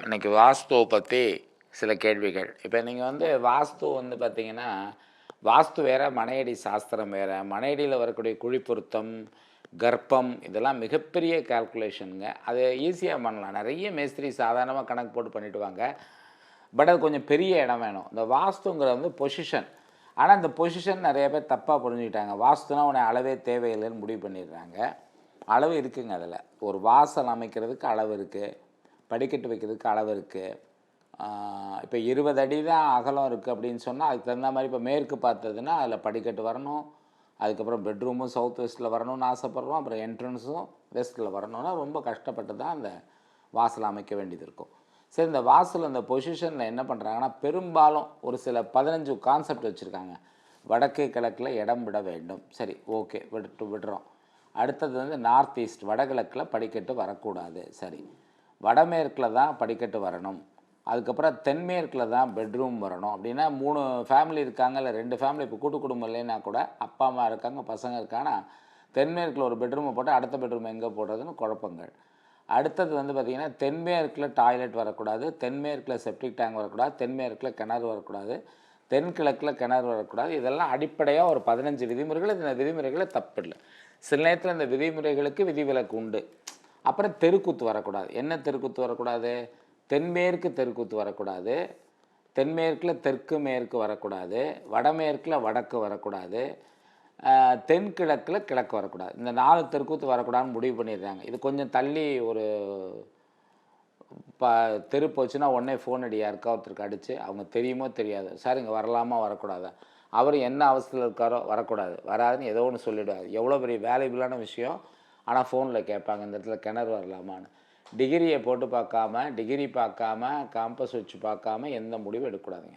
இன்றைக்கி வாஸ்துவை பற்றி சில கேள்விகள். இப்போ நீங்கள் வாஸ்து பார்த்தீங்கன்னா, வாஸ்து வேறு, மனையடி சாஸ்திரம் வேறு. மனையடியில் வரக்கூடிய குழி பொருத்தம், கர்ப்பம் இதெல்லாம் மிகப்பெரிய கால்குலேஷனுங்க. அது ஈஸியாக பண்ணலாம். நிறைய மேஸ்திரி சாதாரணமாக கணக்கு போட்டு பண்ணிவிடுவாங்க. பட் அது கொஞ்சம் பெரிய இடம் வேணும். இந்த வாஸ்துங்கிறது பொசிஷன். ஆனால் இந்த பொசிஷன் நிறைய பேர் தப்பாக புரிஞ்சுக்கிட்டாங்க. வாஸ்துனா உன்னை அளவே தேவையில்லைன்னு முடிவு பண்ணிடுறாங்க. அளவு இருக்குதுங்க. அதில் ஒரு வாசல் அமைக்கிறதுக்கு அளவு இருக்குது, படிக்கட்டு வைக்கிறதுக்கு அளவு இருக்குது. இப்போ 20 அடி தான் அகலம் இருக்குது அப்படின்னு சொன்னால் அதுக்கு தகுந்த மாதிரி இப்போ மேற்கு பார்த்ததுன்னா அதில் படிக்கட்டு வரணும். அதுக்கப்புறம் பெட்ரூமும் சவுத் வெஸ்ட்டில் வரணும்னு ஆசைப்பட்றோம். அப்புறம் என்ட்ரன்ஸும் வெஸ்ட்டில் வரணும்னா ரொம்ப கஷ்டப்பட்டு தான் அந்த வாசல் அமைக்க வேண்டியது இருக்கும். சரி, இந்த வாசல் அந்த பொசிஷனில் என்ன பண்ணுறாங்கன்னா, பெரும்பாலும் ஒரு சில 15 கான்செப்ட் வச்சுருக்காங்க. வடக்கு கிழக்கில் இடம் விட வேண்டும். சரி, ஓகே, விடுறோம். அடுத்தது நார்த் ஈஸ்ட், வடகிழக்கில் படிக்கட்டு வரக்கூடாது. சரி, வடமேற்கில் தான் படிக்கட்டு வரணும். அதுக்கப்புறம் தென்மேற்கில் தான் பெட்ரூம் வரணும். அப்படின்னா 3 ஃபேமிலி இருக்காங்க, இல்லை 2 ஃபேமிலி, இப்போ கூட்டு குடும்பம் இல்லைன்னா கூட அப்பா அம்மா இருக்காங்க, பசங்க இருக்காங்கன்னா தென்மேற்கில் ஒரு பெட்ரூமை போட்டு அடுத்த பெட்ரூம் எங்கே போடுறதுன்னு குழப்பங்கள். அடுத்தது பார்த்திங்கன்னா, தென்மேற்கில் டாய்லெட் வரக்கூடாது, தென்மேற்கில் செப்டிக் டேங்க் வரக்கூடாது, தென்மேற்கில் கிணறு வரக்கூடாது, தென்கிழக்கில் கிணறு வரக்கூடாது. இதெல்லாம் அடிப்படையாக ஒரு 15 விதிமுறைகள். இந்த விதிமுறைகளை தப்பு இல்லை. சில நேரத்தில் இந்த விதிமுறைகளுக்கு விதிவிலக்கு உண்டு. அப்புறம் தெருக்கூத்து வரக்கூடாது. என்ன தெருக்கூத்து வரக்கூடாது? தென்மேற்கு தெருக்கூத்து வரக்கூடாது, தென்மேற்கில் தெற்கு மேற்கு வரக்கூடாது, வடமேற்கில் வடக்கு வரக்கூடாது, தென்கிழக்கில் கிழக்கு வரக்கூடாது. இந்த 4 தெருக்கூத்து வரக்கூடாதுன்னு முடிவு பண்ணிடுறாங்க. இது கொஞ்சம் தள்ளி ஒரு தெரு போச்சுன்னா உடனே ஃபோன் அடி, யாருக்கா ஒருத்தருக்கு அடித்து அவங்க தெரியுமோ தெரியாது, சார் இங்கே வரலாமா வரக்கூடாதா, அவர் என்ன அவசரத்தில் இருக்காரோ வரக்கூடாது, வராதுன்னு ஏதோ ஒன்று சொல்லிவிடுவார். எவ்வளோ பெரிய வேல்யூபிளான விஷயம். ஆனால் ஃபோனில் கேட்பாங்க, இந்த இடத்துல கிணறு வரலாமான்னு. டிகிரியை போட்டு பார்க்காம, டிகிரி பார்க்காம, காம்பஸ் வச்சு பார்க்காம எந்த முடிவும் எடுக்கக்கூடாதுங்க.